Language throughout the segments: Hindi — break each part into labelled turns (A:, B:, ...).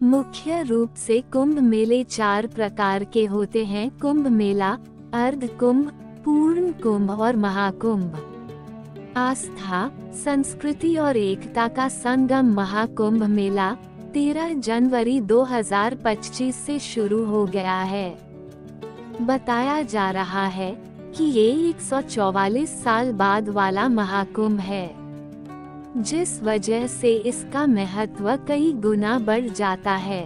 A: मुख्य रूप से कुंभ मेले 4 प्रकार के होते हैं। कुंभ मेला, अर्ध कुंभ, पूर्ण कुंभ और महाकुंभ। आस्था, संस्कृति और एकता का संगम महाकुंभ मेला 13 जनवरी 2025 से शुरू हो गया है। बताया जा रहा है कि ये 144 साल बाद वाला महाकुंभ है, जिस वजह से इसका महत्व कई गुना बढ़ जाता है।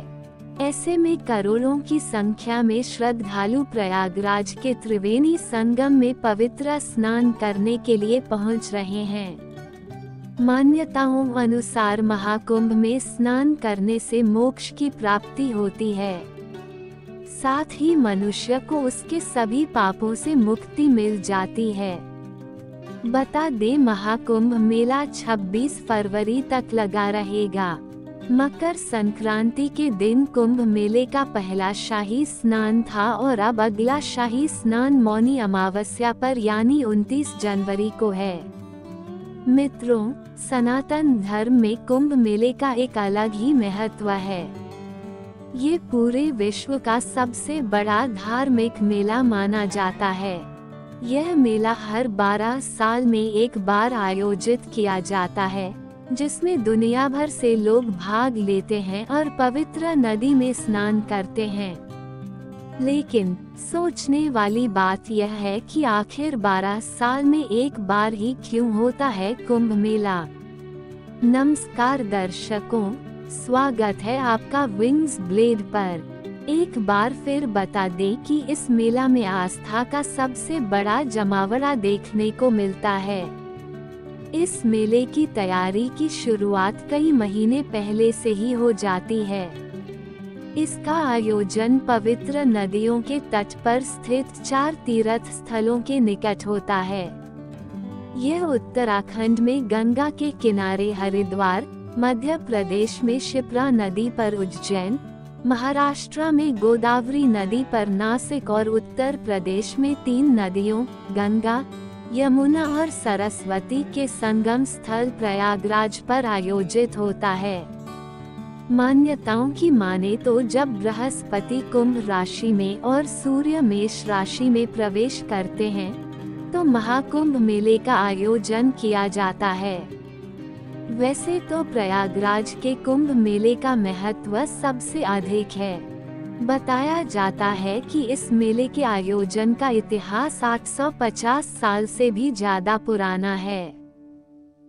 A: ऐसे में करोड़ों की संख्या में श्रद्धालु प्रयागराज के त्रिवेणी संगम में पवित्र स्नान करने के लिए पहुंच रहे हैं। मान्यताओं अनुसार महाकुंभ में स्नान करने से मोक्ष की प्राप्ति होती है, साथ ही मनुष्य को उसके सभी पापों से मुक्ति मिल जाती है। बता दें, महाकुंभ मेला 26 फरवरी तक लगा रहेगा। मकर संक्रांति के दिन कुंभ मेले का पहला शाही स्नान था और अब अगला शाही स्नान मौनी अमावस्या पर यानी 29 जनवरी को है। मित्रों, सनातन धर्म में कुंभ मेले का एक अलग ही महत्व है। ये पूरे विश्व का सबसे बड़ा धार्मिक मेला माना जाता है। यह मेला हर 12 साल में एक बार आयोजित किया जाता है, जिसमें दुनिया भर से लोग भाग लेते हैं और पवित्र नदी में स्नान करते हैं। लेकिन सोचने वाली बात यह है कि आखिर 12 साल में एक बार ही क्यों होता है कुंभ मेला। नमस्कार दर्शकों, स्वागत है आपका विंग्स ब्लेड पर। एक बार फिर बता दें कि इस मेला में आस्था का सबसे बड़ा जमावड़ा देखने को मिलता है। इस मेले की तैयारी की शुरुआत कई महीने पहले से ही हो जाती है। इसका आयोजन पवित्र नदियों के तट पर स्थित 4 तीर्थ स्थलों के निकट होता है। यह उत्तराखंड में गंगा के किनारे हरिद्वार, मध्य प्रदेश में शिप्रा नदी पर उज्जैन, महाराष्ट्र में गोदावरी नदी पर नासिक और उत्तर प्रदेश में 3 नदियों गंगा, यमुना और सरस्वती के संगम स्थल प्रयागराज पर आयोजित होता है। मान्यताओं की माने तो जब बृहस्पति कुंभ राशि में और सूर्य मेष राशि में प्रवेश करते हैं, तो महाकुंभ मेले का आयोजन किया जाता है। वैसे तो प्रयागराज के कुंभ मेले का महत्व सबसे अधिक है। बताया जाता है कि इस मेले के आयोजन का इतिहास 850 साल से भी ज्यादा पुराना है।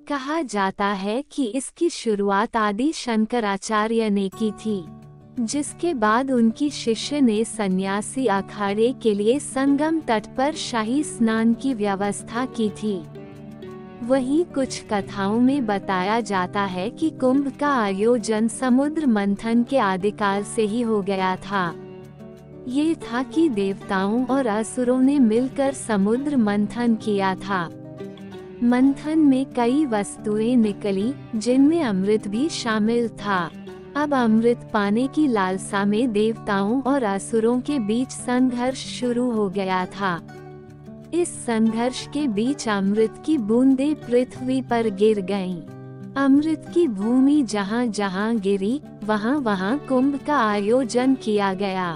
A: कहा जाता है कि इसकी शुरुआत आदि शंकराचार्य ने की थी, जिसके बाद उनकी शिष्य ने सन्यासी अखाड़े के लिए संगम तट पर शाही स्नान की व्यवस्था की थी। वहीं कुछ कथाओं में बताया जाता है कि कुंभ का आयोजन समुद्र मंथन के आदिकाल से ही हो गया था। ये था कि देवताओं और असुरों ने मिलकर समुद्र मंथन किया था। मंथन में कई वस्तुएं निकली, जिनमें अमृत भी शामिल था। अब अमृत पाने की लालसा में देवताओं और असुरों के बीच संघर्ष शुरू हो गया था। इस संघर्ष के बीच अमृत की बूंदें पृथ्वी पर गिर गईं। अमृत की भूमि जहां जहां गिरी, वहां वहां कुंभ का आयोजन किया गया।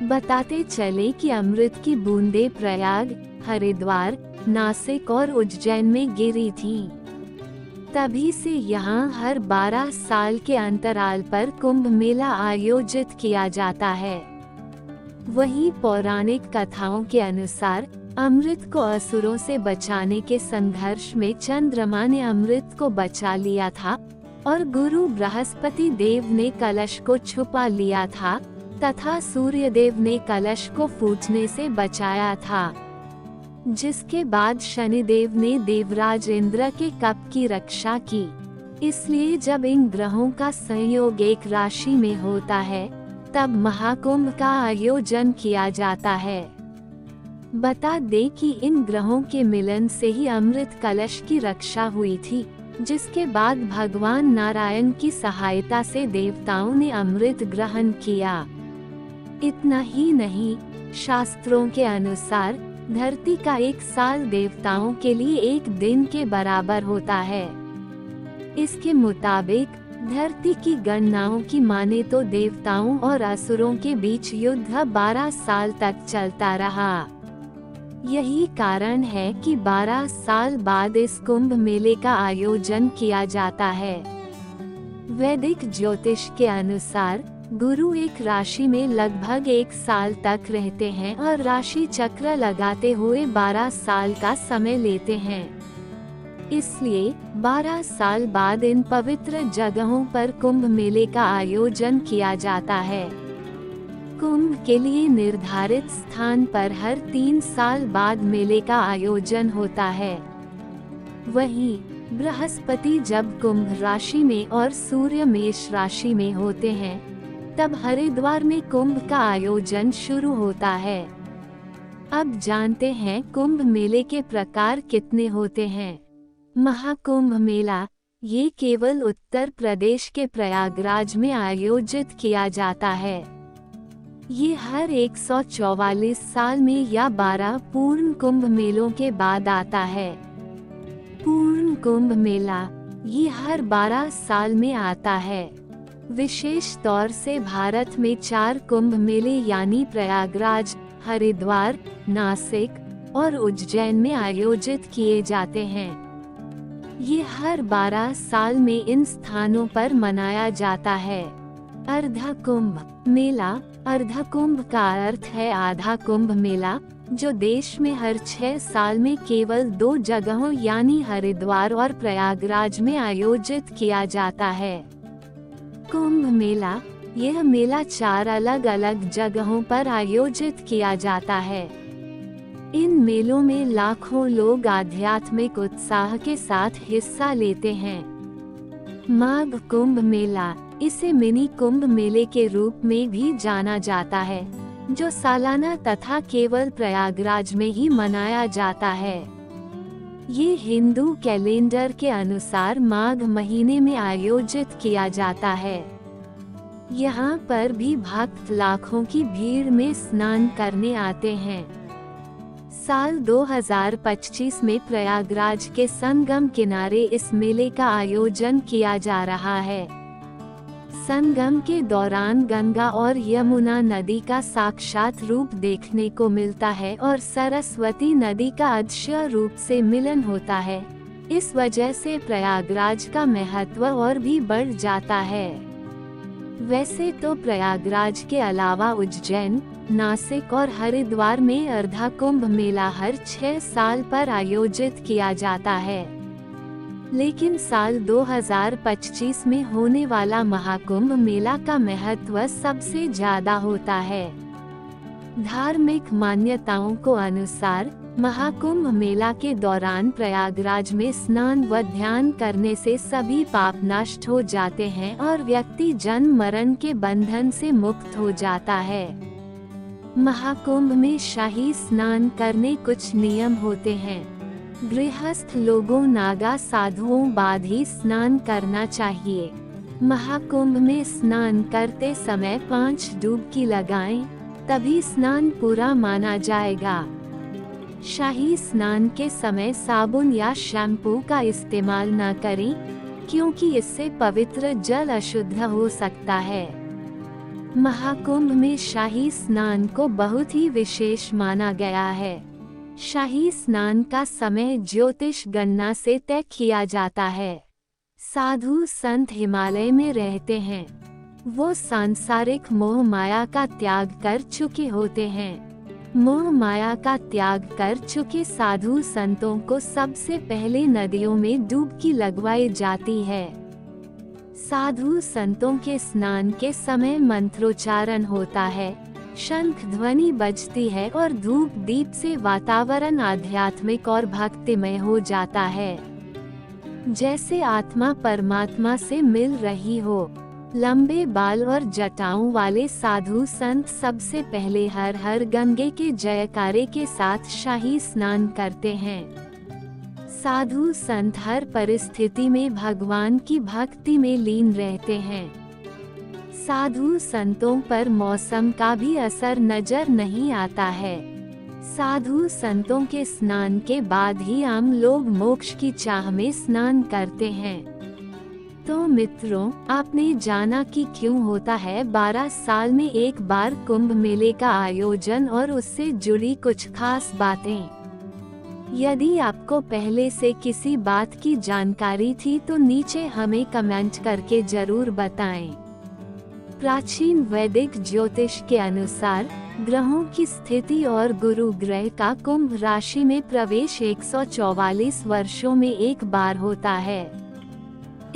A: बताते चले कि अमृत की बूंदें प्रयाग, हरिद्वार, नासिक और उज्जैन में गिरी थीं। तभी से यहां हर 12 साल के अंतराल पर कुंभ मेला आयोजित किया जाता है। वहीं पौराणिक कथाओं के अनुसार अमृत को असुरों से बचाने के संघर्ष में चंद्रमा ने अमृत को बचा लिया था और गुरु बृहस्पति देव ने कलश को छुपा लिया था तथा सूर्य देव ने कलश को फूटने से बचाया था, जिसके बाद शनिदेव ने देवराज इंद्र के कप की रक्षा की। इसलिए जब इन ग्रहों का संयोग एक राशि में होता है, तब महाकुंभ का आयोजन किया जाता है। बता दें कि इन ग्रहों के मिलन से ही अमृत कलश की रक्षा हुई थी, जिसके बाद भगवान नारायण की सहायता से देवताओं ने अमृत ग्रहण किया। इतना ही नहीं, शास्त्रों के अनुसार धरती का 1 साल देवताओं के लिए 1 दिन के बराबर होता है। इसके मुताबिक धरती की गणनाओं की माने तो देवताओं और असुरों के बीच युद्ध 12 साल तक चलता रहा। यही कारण है कि 12 साल बाद इस कुंभ मेले का आयोजन किया जाता है। वैदिक ज्योतिष के अनुसार गुरु एक राशि में लगभग 1 साल तक रहते हैं और राशि चक्र लगाते हुए 12 साल का समय लेते हैं। इसलिए 12 साल बाद इन पवित्र जगहों पर कुंभ मेले का आयोजन किया जाता है। कुंभ के लिए निर्धारित स्थान पर हर 3 साल बाद मेले का आयोजन होता है। वहीं बृहस्पति जब कुंभ राशि में और सूर्य मेष राशि में होते हैं, तब हरिद्वार में कुंभ का आयोजन शुरू होता है। अब जानते हैं कुंभ मेले के प्रकार कितने होते हैं। महाकुंभ मेला, ये केवल उत्तर प्रदेश के प्रयागराज में आयोजित किया जाता है। ये हर 144 साल में या 12 पूर्ण कुंभ मेलों के बाद आता है। पूर्ण कुंभ मेला, ये हर 12 साल में आता है। विशेष तौर से भारत में 4 कुंभ मेले यानी प्रयागराज, हरिद्वार, नासिक और उज्जैन में आयोजित किए जाते हैं। ये हर 12 साल में इन स्थानों पर मनाया जाता है। अर्ध कुंभ मेला, अर्ध कुंभ का अर्थ है आधा कुंभ मेला, जो देश में हर 6 साल में केवल 2 जगहों यानी हरिद्वार और प्रयागराज में आयोजित किया जाता है। कुंभ मेला, यह मेला 4 अलग अलग जगहों पर आयोजित किया जाता है। इन मेलों में लाखों लोग आध्यात्मिक उत्साह के साथ हिस्सा लेते हैं। माघ कुंभ मेला, इसे मिनी कुंभ मेले के रूप में भी जाना जाता है, जो सालाना तथा केवल प्रयागराज में ही मनाया जाता है। ये हिंदू कैलेंडर के अनुसार माघ महीने में आयोजित किया जाता है। यहाँ पर भी भक्त लाखों की भीड़ में स्नान करने आते हैं। साल 2025 में प्रयागराज के संगम किनारे इस मेले का आयोजन किया जा रहा है। संगम के दौरान गंगा और यमुना नदी का साक्षात रूप देखने को मिलता है और सरस्वती नदी का अदृश्य रूप से मिलन होता है। इस वजह से प्रयागराज का महत्व और भी बढ़ जाता है। वैसे तो प्रयागराज के अलावा उज्जैन, नासिक और हरिद्वार में अर्धा कुंभ मेला हर 6 साल पर आयोजित किया जाता है, लेकिन साल 2025 में होने वाला महाकुंभ मेला का महत्व सबसे ज्यादा होता है। धार्मिक मान्यताओं को अनुसार महाकुंभ मेला के दौरान प्रयागराज में स्नान व ध्यान करने से सभी पाप नष्ट हो जाते हैं और व्यक्ति जन्म मरण के बंधन से मुक्त हो जाता है। महाकुंभ में शाही स्नान करने कुछ नियम होते हैं। गृहस्थ लोगों नागा साधुओं बाद ही स्नान करना चाहिए। महाकुंभ में स्नान करते समय 5 डुबकी लगाएं, तभी स्नान पूरा माना जाएगा। शाही स्नान के समय साबुन या शैम्पू का इस्तेमाल न करें, क्योंकि इससे पवित्र जल अशुद्ध हो सकता है। महाकुंभ में शाही स्नान को बहुत ही विशेष माना गया है। शाही स्नान का समय ज्योतिष गणना से तय किया जाता है। साधु संत हिमालय में रहते हैं। वो सांसारिक मोह माया का त्याग कर चुके होते हैं। मोह माया का त्याग कर चुके साधु संतों को सबसे पहले नदियों में डुबकी लगवाई जाती है। साधु संतों के स्नान के समय मंत्रोच्चारण होता है, शंख ध्वनि बजती है और धूप दीप से वातावरण आध्यात्मिक और भक्तिमय हो जाता है, जैसे आत्मा परमात्मा से मिल रही हो। लंबे बाल और जटाओं वाले साधु संत सबसे पहले हर हर गंगे के जयकारे के साथ शाही स्नान करते हैं। साधु संत हर परिस्थिति में भगवान की भक्ति में लीन रहते हैं। साधु संतों पर मौसम का भी असर नजर नहीं आता है। साधु संतों के स्नान के बाद ही आम लोग मोक्ष की चाह में स्नान करते हैं। तो मित्रों, आपने जाना कि क्यों होता है 12 साल में एक बार कुंभ मेले का आयोजन और उससे जुड़ी कुछ खास बातें। यदि आपको पहले से किसी बात की जानकारी थी तो नीचे हमें कमेंट करके जरूर बताएं। प्राचीन वैदिक ज्योतिष के अनुसार ग्रहों की स्थिति और गुरु ग्रह का कुंभ राशि में प्रवेश 144 वर्षों में एक बार होता है।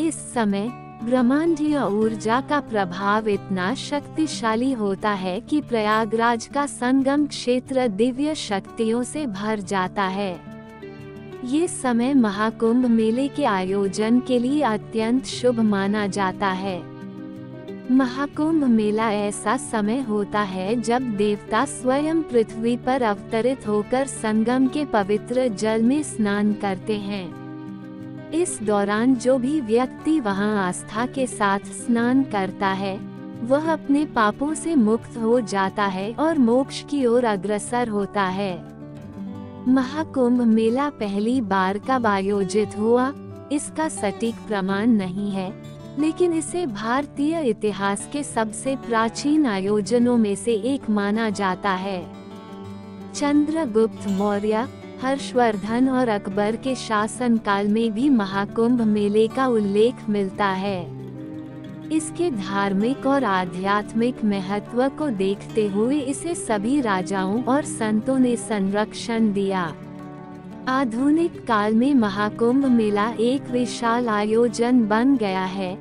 A: इस समय ब्रह्मांडीय ऊर्जा का प्रभाव इतना शक्तिशाली होता है कि प्रयागराज का संगम क्षेत्र दिव्य शक्तियों से भर जाता है। ये समय महाकुंभ मेले के आयोजन के लिए अत्यंत शुभ माना जाता है। महाकुंभ मेला ऐसा समय होता है जब देवता स्वयं पृथ्वी पर अवतरित होकर संगम के पवित्र जल में स्नान करते हैं। इस दौरान जो भी व्यक्ति वहां आस्था के साथ स्नान करता है वह अपने पापों से मुक्त हो जाता है और मोक्ष की ओर अग्रसर होता है। महाकुंभ मेला पहली बार कब आयोजित हुआ, इसका सटीक प्रमाण नहीं है, लेकिन इसे भारतीय इतिहास के सबसे प्राचीन आयोजनों में से एक माना जाता है। चंद्रगुप्त मौर्य, हर्षवर्धन और अकबर के शासनकाल में भी महाकुंभ मेले का उल्लेख मिलता है। इसके धार्मिक और आध्यात्मिक महत्व को देखते हुए इसे सभी राजाओं और संतों ने संरक्षण दिया। आधुनिक काल में महाकुंभ मेला एक विशाल आयोजन बन गया है,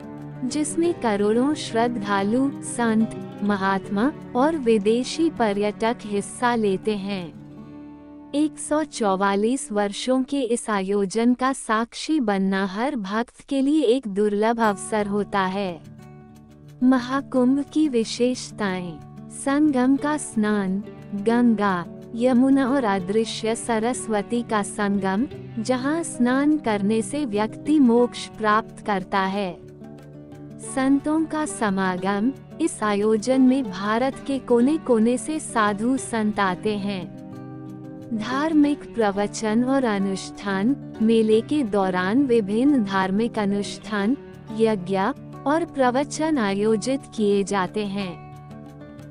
A: जिसमें करोड़ों श्रद्धालु, संत, महात्मा और विदेशी पर्यटक हिस्सा लेते हैं। 144 वर्षों के इस आयोजन का साक्षी बनना हर भक्त के लिए एक दुर्लभ अवसर होता है। महाकुंभ की विशेषताएं: संगम का स्नान, गंगा, यमुना और अदृश्य सरस्वती का संगम, जहां स्नान करने से व्यक्ति मोक्ष प्राप्त करता है। संतों का समागम: इस आयोजन में भारत के कोने कोने से साधु संत आते हैं। धार्मिक प्रवचन और अनुष्ठान: मेले के दौरान विभिन्न धार्मिक अनुष्ठान, यज्ञ और प्रवचन आयोजित किए जाते हैं।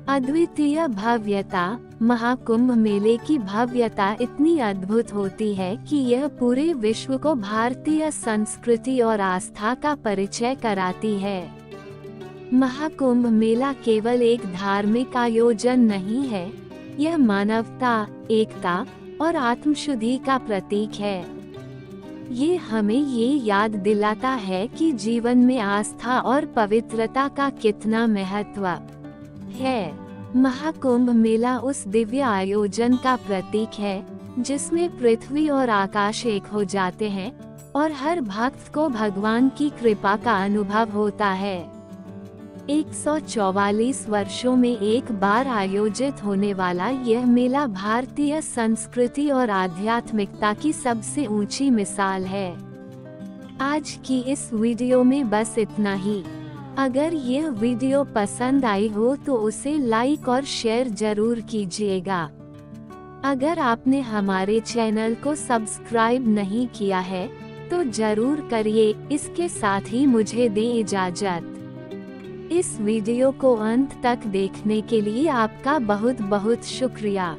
A: अद्वितीय भव्यता: महाकुंभ मेले की भव्यता इतनी अद्भुत होती है कि यह पूरे विश्व को भारतीय संस्कृति और आस्था का परिचय कराती है। महाकुंभ मेला केवल एक धार्मिक आयोजन नहीं है, यह मानवता, एकता और आत्मशुद्धि का प्रतीक है। ये हमें ये याद दिलाता है कि जीवन में आस्था और पवित्रता का कितना महत्व है। महाकुंभ मेला उस दिव्य आयोजन का प्रतीक है जिसमें पृथ्वी और आकाश एक हो जाते हैं और हर भक्त को भगवान की कृपा का अनुभव होता है। 144 वर्षों में एक बार आयोजित होने वाला यह मेला भारतीय संस्कृति और आध्यात्मिकता की सबसे ऊंची मिसाल है। आज की इस वीडियो में बस इतना ही। अगर यह वीडियो पसंद आई हो तो उसे लाइक और शेयर जरूर कीजिएगा। अगर आपने हमारे चैनल को सब्सक्राइब नहीं किया है तो जरूर करिए। इसके साथ ही मुझे दें इजाजत। इस वीडियो को अंत तक देखने के लिए आपका बहुत बहुत शुक्रिया।